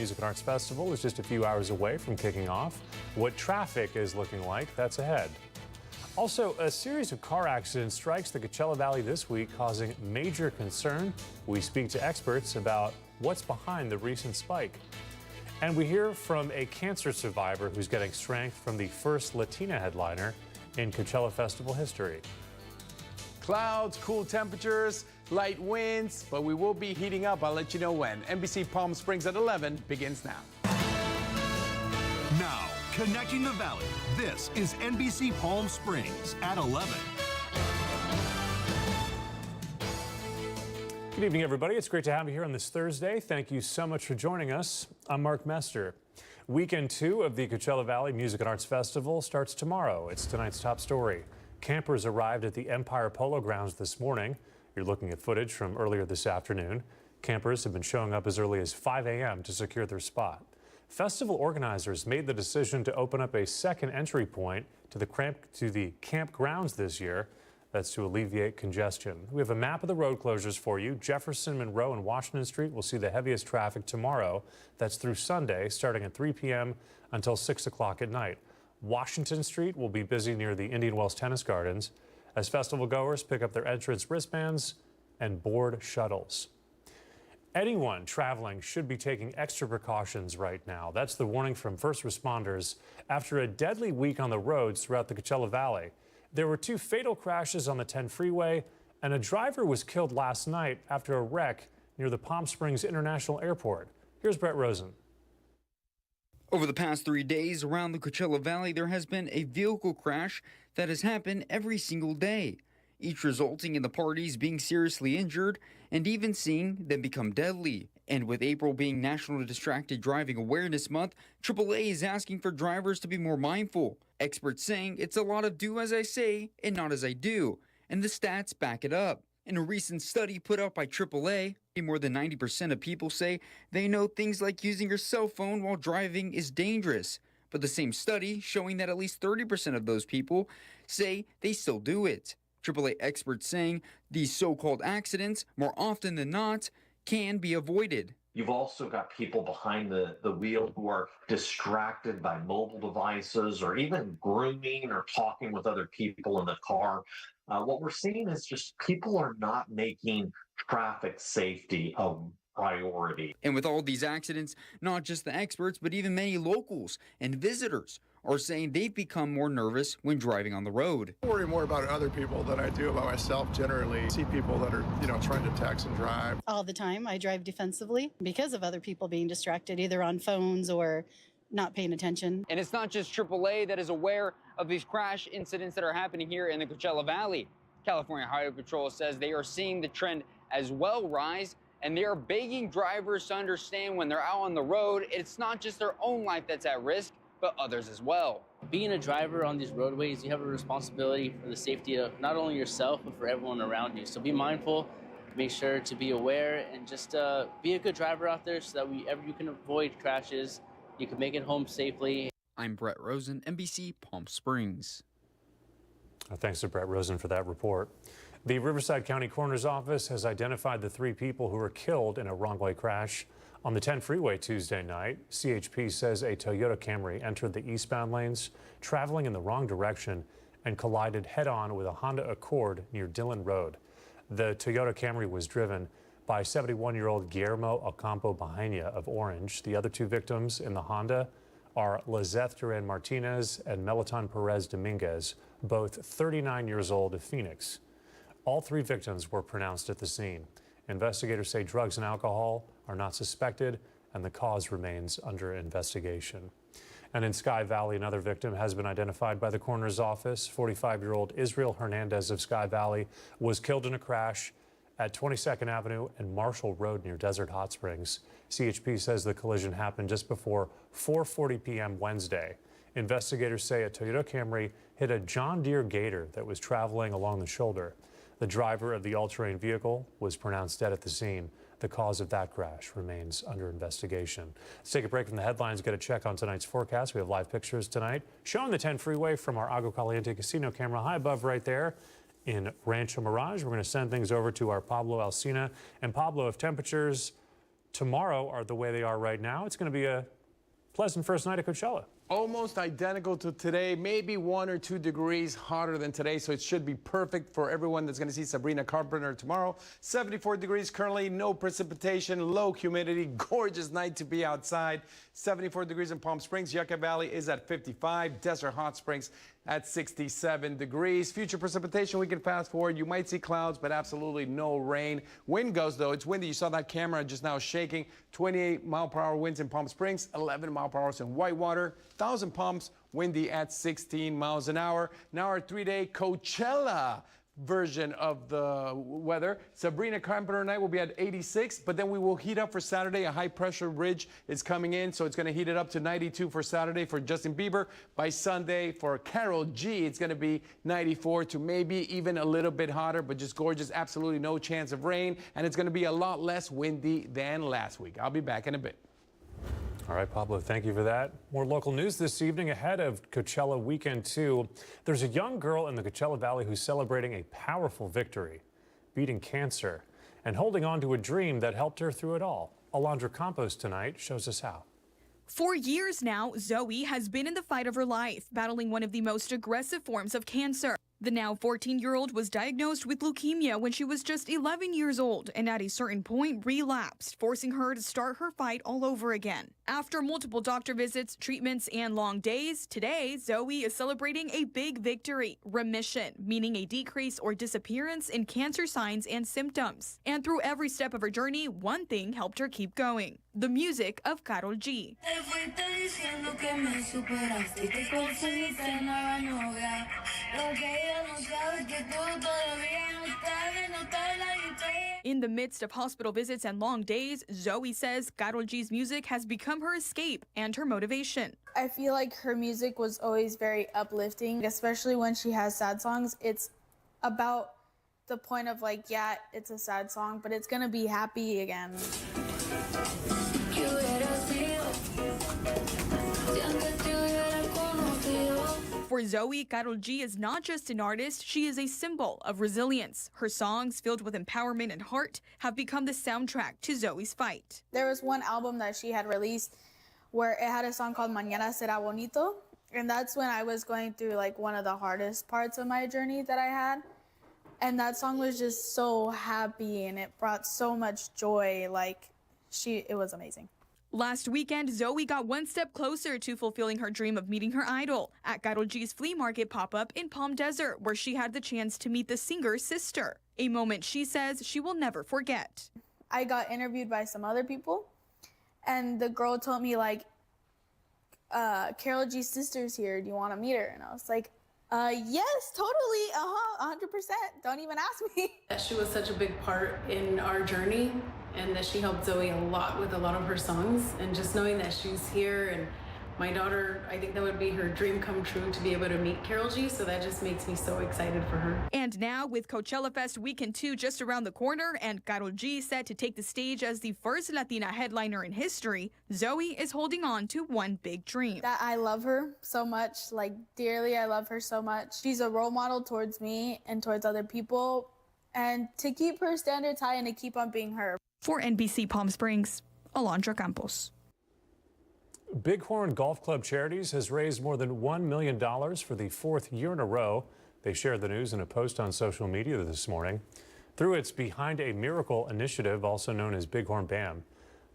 Music and Arts Festival is just a few hours away from kicking off. What traffic is looking like, that's ahead. Also, a series of car accidents strikes the Coachella Valley this week, causing major concern. We speak to experts about what's behind the recent spike. And we hear from a cancer survivor who's getting strength from the first Latina headliner in Coachella Festival history. Clouds, cool temperatures, light winds, but we will be heating up. I'll let you know when. NBC Palm Springs at 11 begins now. Now, connecting the valley, this is NBC Palm Springs at 11. Good evening, everybody. It's great to have you here on this Thursday. Thank you so much for joining us. I'm Mark Mester. Weekend 2 of the Coachella Valley Music and Arts Festival starts tomorrow. It's tonight's top story. Campers arrived at the Empire Polo Grounds this morning. You're looking at footage from earlier this afternoon. Campers have been showing up as early as 5 a.m. to secure their spot. Festival organizers made the decision to open up a second entry point to the campgrounds this year. That's to alleviate congestion. We have a map of the road closures for you. Jefferson, Monroe, and Washington Street will see the heaviest traffic tomorrow. That's through Sunday, starting at 3 p.m. until 6 o'clock at night. Washington Street will be busy near the Indian Wells Tennis Gardens as festival goers pick up their entrance wristbands and board shuttles. Anyone traveling should be taking extra precautions right now. That's the warning from first responders after a deadly week on the roads throughout the Coachella Valley. There were 2 fatal crashes on the 10 freeway, and a driver was killed last night after a wreck near the Palm Springs International Airport. Here's Brett Rosen. Over the past 3 days around the Coachella Valley, there has been a vehicle crash that has happened every single day, each resulting in the parties being seriously injured and even seeing them become deadly. And with April being National Distracted Driving Awareness Month, AAA is asking for drivers to be more mindful. Experts saying it's a lot of do as I say and not as I do, and the stats back it up. In a recent study put out by AAA, more than 90% of people say they know things like using your cell phone while driving is dangerous. But the same study showing that at least 30% of those people say they still do it. AAA experts saying these so-called accidents, more often than not, can be avoided. You've also got people behind the wheel who are distracted by mobile devices or even grooming or talking with other people in the car. What we're seeing is just people are not making traffic safety a priority. And with all these accidents, not just the experts, but even many locals and visitors are saying they've become more nervous when driving on the road. I worry more about other people than I do about myself generally. I see people that are, trying to text and drive. All the time I drive defensively because of other people being distracted, either on phones or not paying attention. And it's not just AAA that is aware of these crash incidents that are happening here in the Coachella Valley. California Highway Patrol says they are seeing the trend as well rise, and they are begging drivers to understand when they're out on the road, it's not just their own life that's at risk, but others as well. Being a driver on these roadways, you have a responsibility for the safety of not only yourself, but for everyone around you. So be mindful, make sure to be aware, and just be a good driver out there so that you can avoid crashes, you can make it home safely. I'm Brett Rosen, NBC Palm Springs. Thanks to Brett Rosen for that report. The Riverside County Coroner's Office has identified the 3 people who were killed in a wrong-way crash on the 10 freeway Tuesday night. CHP says a Toyota Camry entered the eastbound lanes, traveling in the wrong direction, and collided head-on with a Honda Accord near Dillon Road. The Toyota Camry was driven by 71-year-old Guillermo Ocampo Bahena of Orange. The other 2 victims in the Honda are Lizeth Duran Martinez and Meliton Perez Dominguez, both 39 years old of Phoenix. All 3 victims were pronounced at the scene. Investigators say drugs and alcohol are not suspected, and the cause remains under investigation. And in Sky Valley, another victim has been identified by the coroner's office. 45-year-old Israel Hernandez of Sky Valley was killed in a crash at 22nd Avenue and Marshall Road near Desert Hot Springs. CHP says the collision happened just before 4:40 p.m. Wednesday. Investigators say a Toyota Camry hit a John Deere Gator that was traveling along the shoulder. The driver of the all-terrain vehicle was pronounced dead at the scene. The cause of that crash remains under investigation. Let's take a break from the headlines, get a check on tonight's forecast. We have live pictures tonight showing the 10 freeway from our Agua Caliente Casino camera high above right there in Rancho Mirage. We're going to send things over to our Pablo Alsina. And Pablo, if temperatures tomorrow are the way they are right now, it's going to be a pleasant first night at Coachella. Almost identical to today, maybe 1 or 2 degrees hotter than today, so it should be perfect for everyone that's going to see Sabrina Carpenter tomorrow. 74 degrees currently, no precipitation, low humidity, gorgeous night to be outside. 74 degrees in Palm Springs. Yucca Valley is at 55. Desert Hot Springs at 67 degrees. Future precipitation, we can fast forward. You might see clouds, but absolutely no rain. Wind goes, though. It's windy. You saw that camera just now shaking. 28-mile-per-hour winds in Palm Springs, 11-mile-per-hour in Whitewater. 1,000 Palms, windy at 16 miles an hour. Now our 3-day Coachella version of the weather. Sabrina Carpenter night will be at 86, but then we will heat up for Saturday. A high pressure ridge is coming in, so it's going to heat it up to 92 for Saturday for Justin Bieber. By Sunday for Karol G, it's going to be 94 to maybe even a little bit hotter, but just gorgeous. Absolutely no chance of rain, and it's going to be a lot less windy than last week. I'll be back in a bit. All right, Pablo, thank you for that. More local news this evening ahead of Coachella Weekend 2. There's a young girl in the Coachella Valley who's celebrating a powerful victory, beating cancer and holding on to a dream that helped her through it all. Alondra Campos tonight shows us how. For years now, Zoe has been in the fight of her life, battling one of the most aggressive forms of cancer. The now 14-year-old was diagnosed with leukemia when she was just 11 years old and at a certain point relapsed, forcing her to start her fight all over again. After multiple doctor visits, treatments, and long days, today Zoe is celebrating a big victory, remission, meaning a decrease or disappearance in cancer signs and symptoms. And through every step of her journey, one thing helped her keep going: the music of Karol G. In the midst of hospital visits and long days, Zoe says Karol G's music has become her escape and her motivation. I feel like her music was always very uplifting, especially when she has sad songs. It's about the point of like, yeah, it's a sad song, but it's gonna be happy again. For Zoe, Karol G is not just an artist, she is a symbol of resilience. Her songs, filled with empowerment and heart, have become the soundtrack to Zoe's fight. There was one album that she had released where it had a song called Mañana Será Bonito, and that's when I was going through like one of the hardest parts of my journey that I had. And that song was just so happy and it brought so much joy. It was amazing. Last weekend, Zoe got one step closer to fulfilling her dream of meeting her idol at Karol G's flea market pop-up in Palm Desert, where she had the chance to meet the singer's sister, a moment she says she will never forget. I got interviewed by some other people, and the girl told me, like, Karol G's sister's here. Do you want to meet her? And I was like, yes, totally. 100%. Don't even ask me. She was such a big part in our journey, and that she helped Zoe a lot with a lot of her songs. And just knowing that she's here, and my daughter, I think that would be her dream come true to be able to meet Karol G. So that just makes me so excited for her. And now, with Coachella Fest Weekend 2 just around the corner and Karol G set to take the stage as the first Latina headliner in history, Zoe is holding on to one big dream. That I love her so much, like dearly. I love her so much. She's a role model towards me and towards other people. And to keep her standards high and to keep on being her. For NBC Palm Springs, Alondra Campos. Bighorn Golf Club Charities has raised more than $1 million for the 4th year in a row. They shared the news in a post on social media this morning. Through its Behind a Miracle initiative, also known as Bighorn BAM,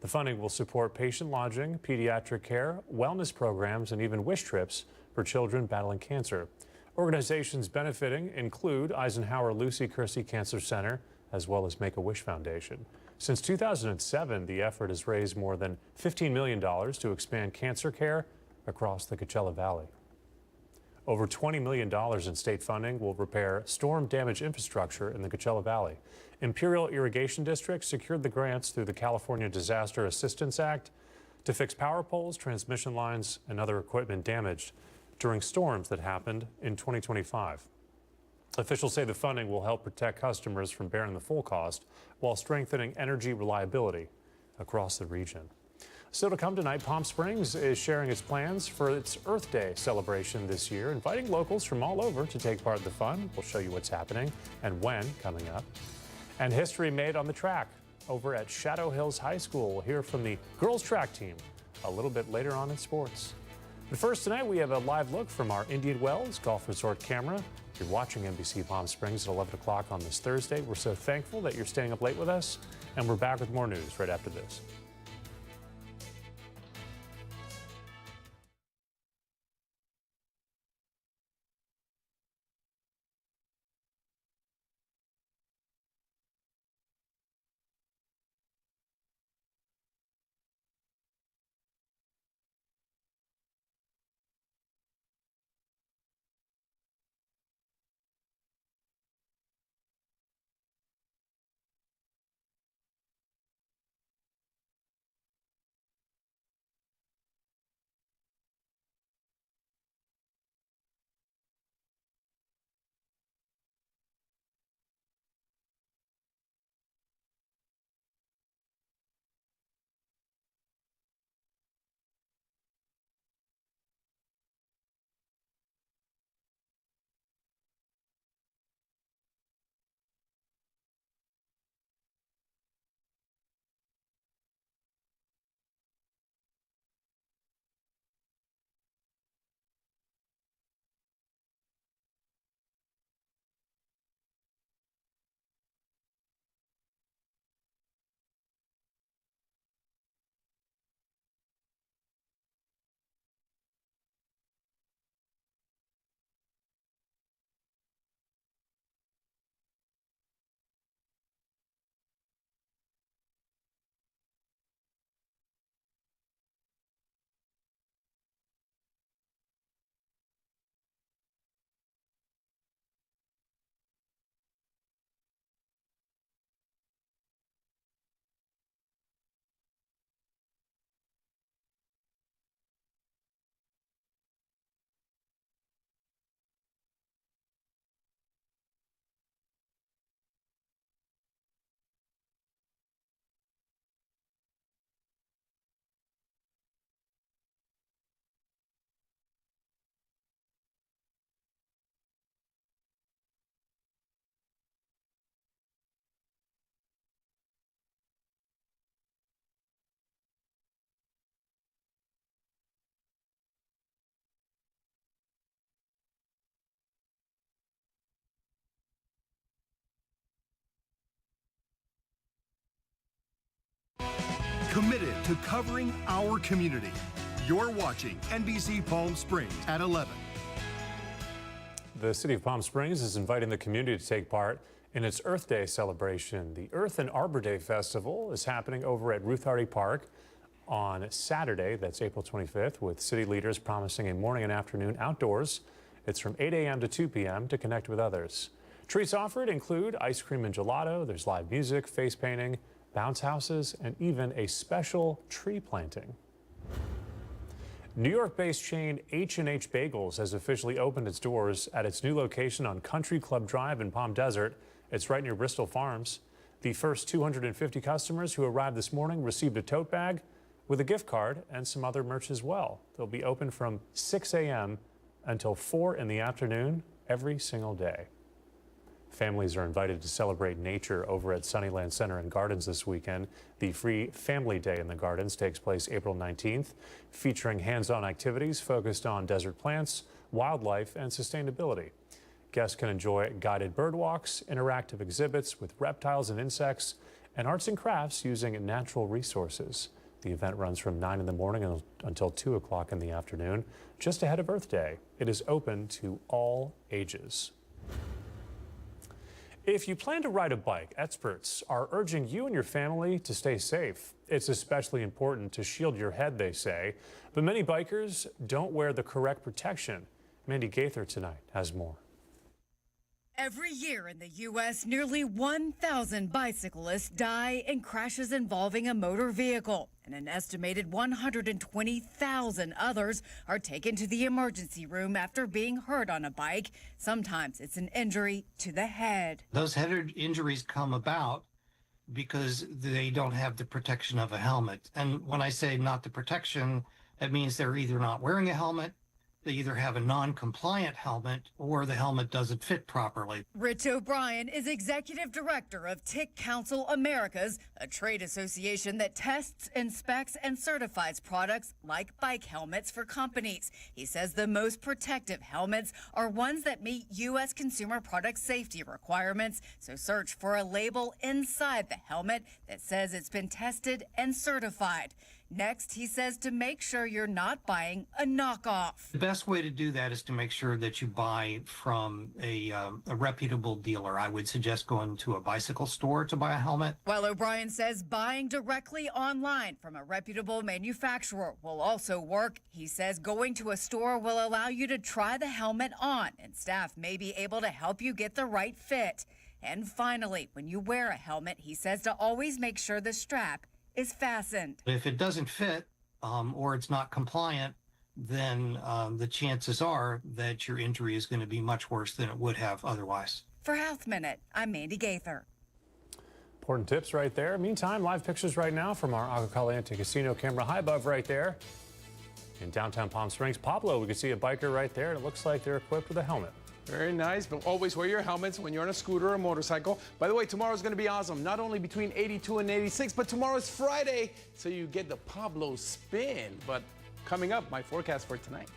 the funding will support patient lodging, pediatric care, wellness programs, and even wish trips for children battling cancer. Organizations benefiting include Eisenhower Lucy Kersey Cancer Center, as well as Make-A-Wish Foundation. Since 2007, the effort has raised more than $15 million to expand cancer care across the Coachella Valley. Over $20 million in state funding will repair storm-damaged infrastructure in the Coachella Valley. Imperial Irrigation District secured the grants through the California Disaster Assistance Act to fix power poles, transmission lines, and other equipment damaged during storms that happened in 2025. Officials say the funding will help protect customers from bearing the full cost while strengthening energy reliability across the region. Still to come tonight, Palm Springs is sharing its plans for its Earth Day celebration this year, inviting locals from all over to take part in the fun. We'll show you what's happening and when coming up. And history made on the track. over at Shadow Hills High School. We'll hear from the girls track team a little bit later on in sports. But first tonight, we have a live look from our Indian Wells Golf Resort camera. You're watching NBC Palm Springs at 11 o'clock on this Thursday. We're so thankful that you're staying up late with us, and we're back with more news right after this. Committed to covering our community. You're watching NBC Palm Springs at 11. The city of Palm Springs is inviting the community to take part in its Earth Day celebration. The Earth and Arbor Day Festival is happening over at Ruth Hardy Park on Saturday, that's April 25th, with city leaders promising a morning and afternoon outdoors. It's from 8 a.m. to 2 p.m. to connect with others. Treats offered include ice cream and gelato. There's live music, face painting, bounce houses, and even a special tree planting. New York-based chain H&H Bagels has officially opened its doors at its new location on Country Club Drive in Palm Desert. It's right near Bristol Farms. The first 250 customers who arrived this morning received a tote bag with a gift card and some other merch as well. They'll be open from 6 a.m. until 4 in the afternoon every single day. Families are invited to celebrate nature over at Sunnyland Center and Gardens this weekend. The free Family Day in the Gardens takes place April 19th, featuring hands-on activities focused on desert plants, wildlife, and sustainability. Guests can enjoy guided bird walks, interactive exhibits with reptiles and insects, and arts and crafts using natural resources. The event runs from 9 in the morning until 2 o'clock in the afternoon, just ahead of Earth Day. It is open to all ages. If you plan to ride a bike, experts are urging you and your family to stay safe. It's especially important to shield your head, they say, but many bikers don't wear the correct protection. Mandy Gaither tonight has more. Every year in the U.S., nearly 1,000 bicyclists die in crashes involving a motor vehicle, and an estimated 120,000 others are taken to the emergency room after being hurt on a bike. Sometimes it's an injury to the head. Those head injuries come about because they don't have the protection of a helmet. And when I say not the protection, that means they're either not wearing a helmet they either have a non-compliant helmet or the helmet doesn't fit properly. Rich O'Brien is executive director of TIC Council Americas, a trade association that tests, inspects, and certifies products like bike helmets for companies. He says the most protective helmets are ones that meet U.S. consumer product safety requirements, so search for a label inside the helmet that says it's been tested and certified. Next, he says to make sure you're not buying a knockoff. The best way to do that is to make sure that you buy from a reputable dealer. I would suggest going to a bicycle store to buy a helmet. While O'Brien says buying directly online from a reputable manufacturer will also work, he says going to a store will allow you to try the helmet on, and staff may be able to help you get the right fit. And finally, when you wear a helmet, he says to always make sure the strap is fastened. If it doesn't fit or it's not compliant, then the chances are that your injury is going to be much worse than it would have otherwise. For Health Minute, I'm Mandy Gaither. Important tips right there. Meantime, live pictures right now from our Agua Caliente Casino camera high above right there. In downtown Palm Springs, Pablo, we can see a biker right there. It looks like they're equipped with a helmet. Very nice, but always wear your helmets when you're on a scooter or a motorcycle. By the way, tomorrow's going to be awesome. Not only between 82 and 86, but tomorrow's Friday, so you get the Pablo spin. But coming up, my forecast for tonight.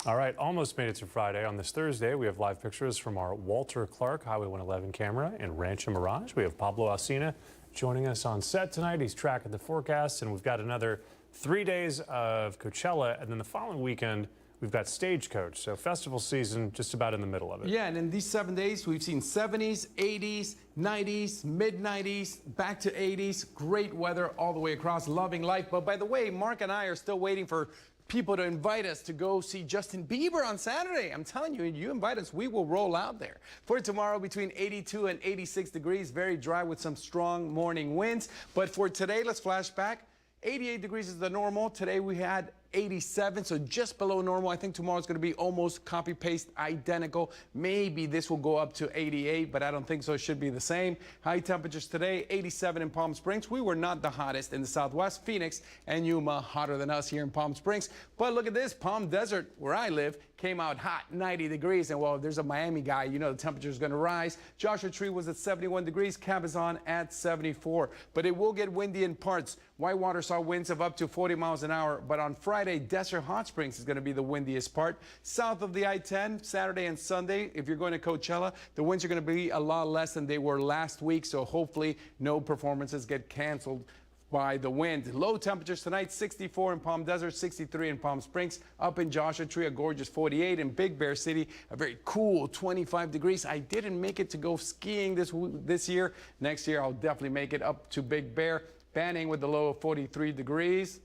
All right, almost made it to Friday. On this Thursday, we have live pictures from our Walter Clark Highway 111 camera in Rancho Mirage. We have Pablo Alsina joining us on set tonight. He's tracking the forecast, and we've got another 3 days of Coachella, and then the following weekend, we've got Stagecoach. So festival season just about in the middle of it. Yeah, and in these 7 days, we've seen 70s, 80s, 90s, mid-90s, back to 80s. Great weather all the way across, loving life. But by the way, Mark and I are still waiting for people to invite us to go see Justin Bieber on Saturday. I'm telling you, you invite us, we will roll out there. For tomorrow, between 82 and 86 degrees, very dry with some strong morning winds. But for today, let's flash back. 88 degrees is the normal. Today we had 87, so just below normal. I think tomorrow's going to be almost copy-paste identical. Maybe this will go up to 88, but I don't think so. It should be the same. High temperatures today, 87 in Palm Springs. We were not the hottest in the Southwest. Phoenix and Yuma hotter than us here in Palm Springs. But look at this, Palm Desert, where I live, came out hot, 90 degrees. And well, if there's a Miami guy, you know the temperature is going to rise. Joshua Tree was at 71 degrees, Cabazon at 74. But it will get windy in parts. Whitewater saw winds of up to 40 miles an hour. But on Friday, Desert Hot Springs is going to be the windiest part. South of the I-10, Saturday and Sunday, if you're going to Coachella, the winds are going to be a lot less than they were last week. So hopefully no performances get canceled by the wind. Low temperatures tonight, 64 in Palm Desert, 63 in Palm Springs. Up in Joshua Tree, a gorgeous 48. In Big Bear City, a very cool 25 degrees. I didn't make it to go skiing this year. Next year, I'll definitely make it up to Big Bear. Banning with the low of 43 degrees.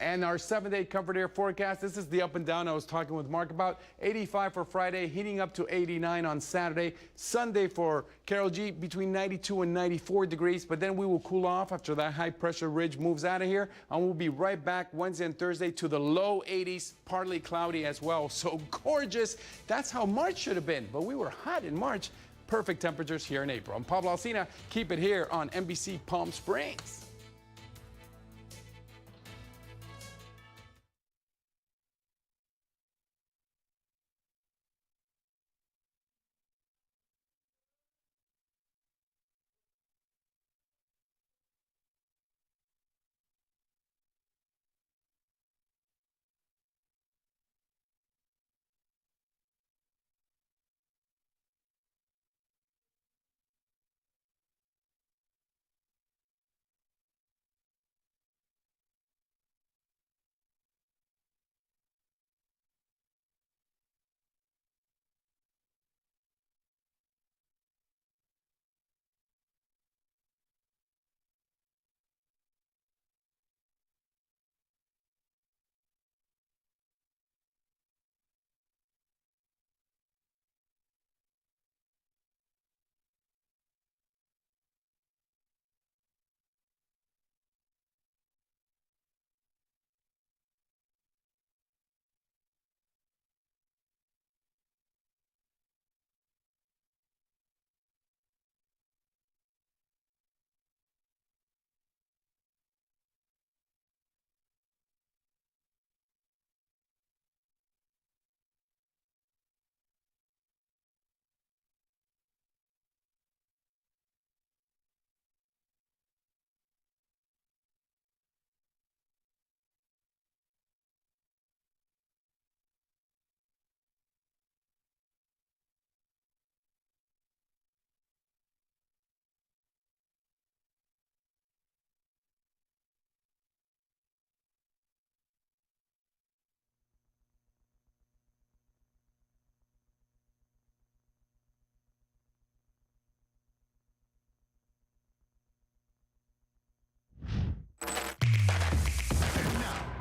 And our 7-day comfort air forecast, this is the up and down I was talking with Mark about. 85 for Friday, heating up to 89 on Saturday. Sunday for Carol G, between 92 and 94 degrees. But then we will cool off after that high pressure ridge moves out of here. And we'll be right back Wednesday and Thursday to the low 80s, partly cloudy as well. So gorgeous. That's how March should have been. But we were hot in March. Perfect temperatures here in April. I'm Pablo Alsina. Keep it here on NBC Palm Springs.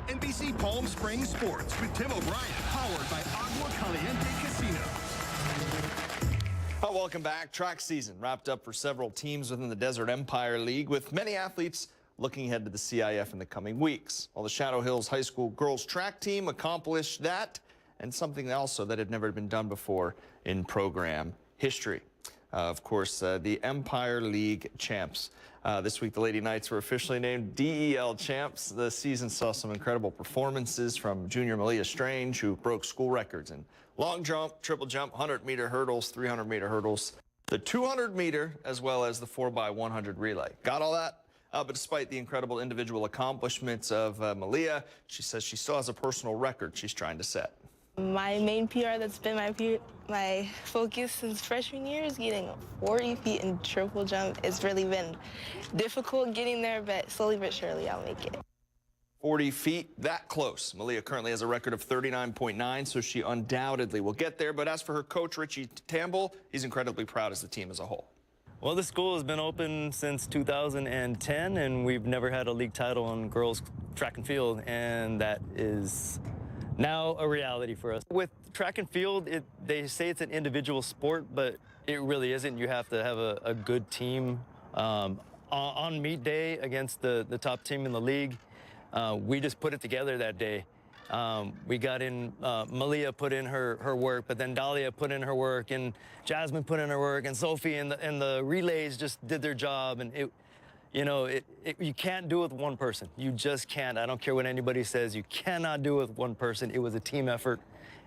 NBC Palm Springs Sports with Tim O'Brien, powered by Agua Caliente Casino. Welcome back. Track season wrapped up for several teams within the Desert Empire League, with many athletes looking ahead to the CIF in the coming weeks. Well, the Shadow Hills High School girls track team accomplished that, and something also that had never been done before in program history. Of course, the Empire League champs. This week, the Lady Knights were officially named DEL champs. The season saw some incredible performances from junior Malia Strange, who broke school records in long jump, triple jump, 100-meter hurdles, 300-meter hurdles, the 200-meter, as well as the 4x100 relay. Got all that? But despite the incredible individual accomplishments of Malia, she says she still has a personal record she's trying to set. My main PR that's been my focus since freshman year is getting 40 feet in triple jump. It's really been difficult getting there, but slowly but surely I'll make it. 40 feet, that close. Malia currently has a record of 39.9, so she undoubtedly will get there. But as for her coach, Richie Tamble, he's incredibly proud as the team as a whole. Well, the school has been open since 2010, and we've never had a league title in girls track and field, and that is now a reality for us. With track and field, they say it's an individual sport, but it really isn't. You have to have a good team on meet day against the top team in the league. We just put it together that day. We got in, Malia put in her work, but then Dahlia put in her work, and Jasmine put in her work, and Sophie and the relays just did their job. And you can't do it with one person. You just can't. I don't care what anybody says. You cannot do it with one person. It was a team effort.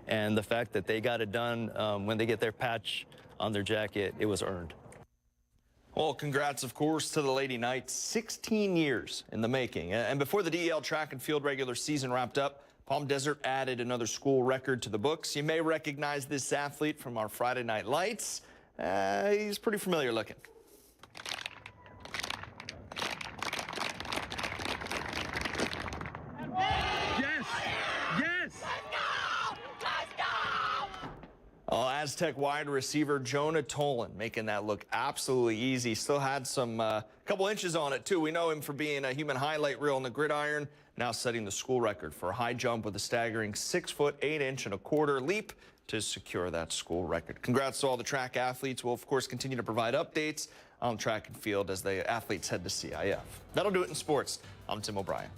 And the fact that they got it done when they get their patch on their jacket, it was earned. Well, congrats, of course, to the Lady Knights. 16 years in the making. And before the DEL track and field regular season wrapped up, Palm Desert added another school record to the books. You may recognize this athlete from our Friday Night Lights. He's pretty familiar looking. Aztec wide receiver Jonah Tolan making that look absolutely easy. Still had some couple inches on it, too. We know him for being a human highlight reel on the gridiron, now setting the school record for a high jump with a staggering 6 foot 8 inch and a quarter leap to secure that school record. Congrats to all the track athletes. We'll, of course, continue to provide updates on track and field as the athletes head to CIF. That'll do it in sports. I'm Tim O'Brien.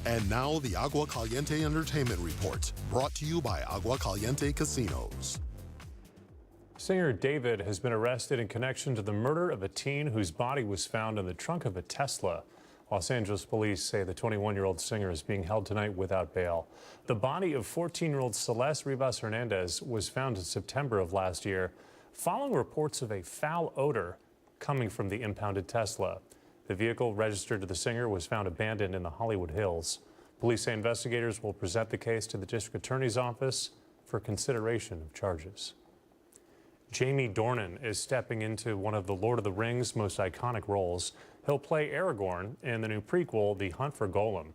And now the Agua Caliente Entertainment Report, brought to you by Agua Caliente Casinos. Singer David has been arrested in connection to the murder of a teen whose body was found in the trunk of a Tesla. Los Angeles police say the 21-year-old singer is being held tonight without bail. The body of 14-year-old Celeste Rivas Hernandez was found in September of last year, following reports of a foul odor coming from the impounded Tesla. The vehicle registered to the singer was found abandoned in the Hollywood Hills. Police say investigators will present the case to the district attorney's office for consideration of charges. Jamie Dornan is stepping into one of the Lord of the Rings' most iconic roles. He'll play Aragorn in the new prequel, The Hunt for Golem.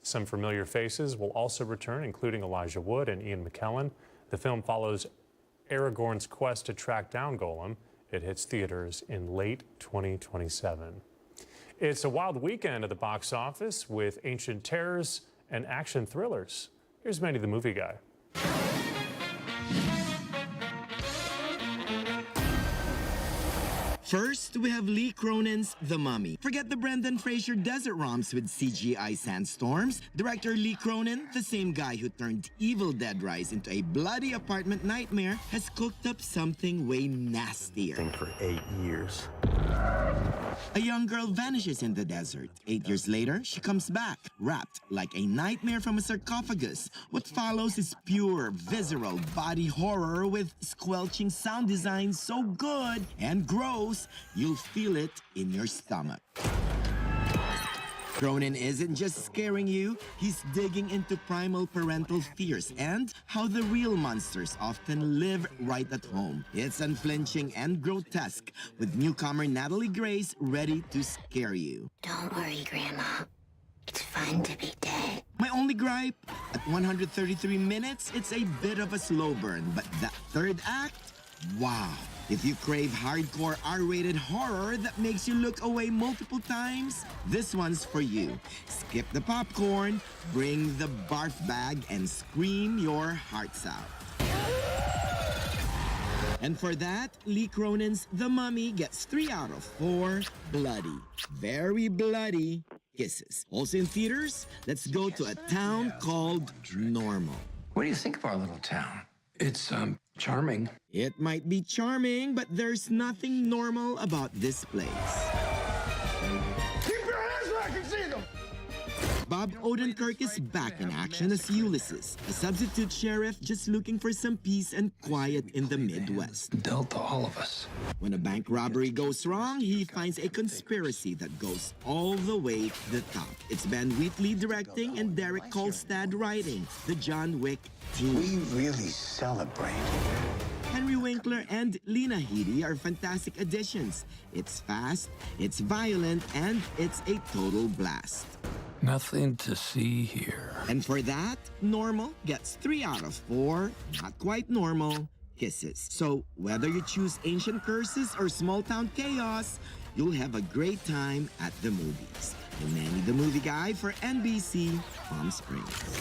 Some familiar faces will also return, including Elijah Wood and Ian McKellen. The film follows Aragorn's quest to track down Golem. It hits theaters in late 2027. It's a wild weekend at the box office with ancient terrors and action thrillers. Here's Manny the Movie Guy. First, we have Lee Cronin's The Mummy. Forget the Brendan Fraser desert romps with CGI sandstorms. Director Lee Cronin, the same guy who turned Evil Dead Rise into a bloody apartment nightmare, has cooked up something way nastier. For 8 years. A young girl vanishes in the desert. 8 years later, she comes back, wrapped like a nightmare from a sarcophagus. What follows is pure, visceral body horror with squelching sound design so good and gross, you'll feel it in your stomach. Cronin isn't just scaring you, he's digging into primal parental fears and how the real monsters often live right at home. It's unflinching and grotesque, with newcomer Natalie Grace ready to scare you. Don't worry, Grandma. It's fun to be dead. My only gripe, at 133 minutes, it's a bit of a slow burn, but that third act, wow. If you crave hardcore R-rated horror that makes you look away multiple times, this one's for you. Skip the popcorn, bring the barf bag, and scream your hearts out. And for that, Lee Cronin's The Mummy gets 3 out of 4 bloody, very bloody kisses. Also in theaters, let's go to a town called Normal. What do you think of our little town? It's, charming. It might be charming, but there's nothing normal about this place. Keep your hands where I can see them! Bob Odenkirk is back in action as Ulysses, a substitute sheriff just looking for some peace and quiet in the Midwest. Dealt to all of us. When a bank robbery goes wrong, he finds a conspiracy that goes all the way to the top. It's Ben Wheatley directing and Derek Kolstad writing, the John Wick team. We really celebrate. Henry Winkler and Lena Headey are fantastic additions. It's fast, it's violent, and it's a total blast. Nothing to see here. And for that, Normal gets 3 out of 4, not quite normal, kisses. So whether you choose ancient curses or small-town chaos, you'll have a great time at the movies. I'm Manny the Movie Guy for NBC Palm Springs.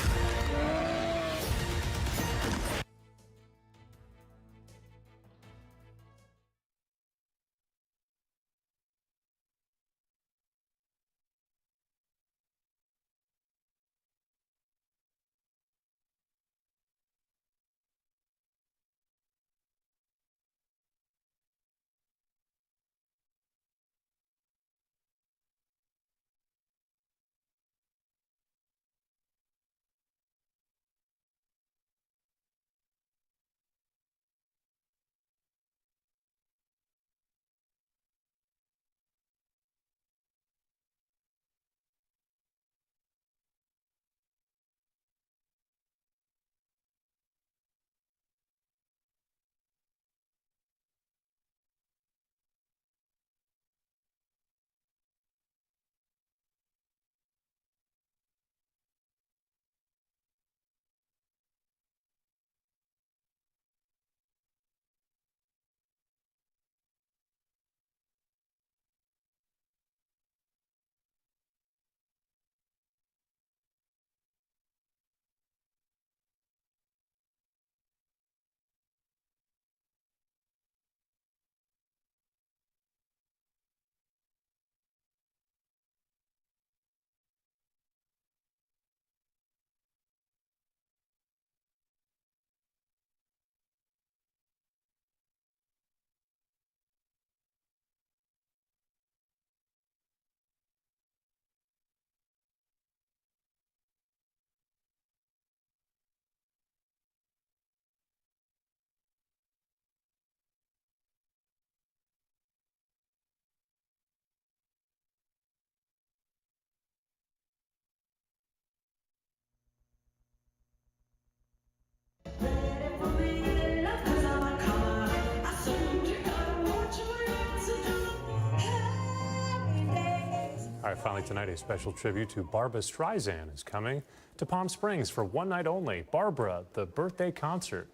All right, finally tonight, a special tribute to Barbra Streisand is coming to Palm Springs for one night only. Barbra, the birthday concert,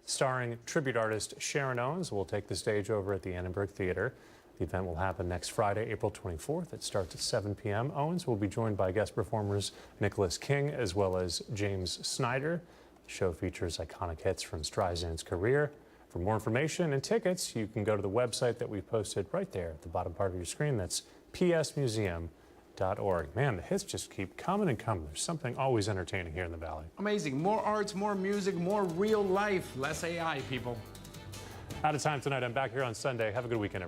starring tribute artist Sharon Owens, will take the stage over at the Annenberg Theater. The event will happen next Friday, April 24th. It starts at 7 p.m. Owens will be joined by guest performers Nicholas King as well as James Snyder. The show features iconic hits from Streisand's career. For more information and tickets, you can go to the website that we posted right there at the bottom part of your screen. That's psmuseum.org. Man, the hits just keep coming and coming. There's something always entertaining here in the Valley. Amazing. More arts, more music, more real life, less AI, people. Out of time tonight. I'm back here on Sunday. Have a good weekend, everybody.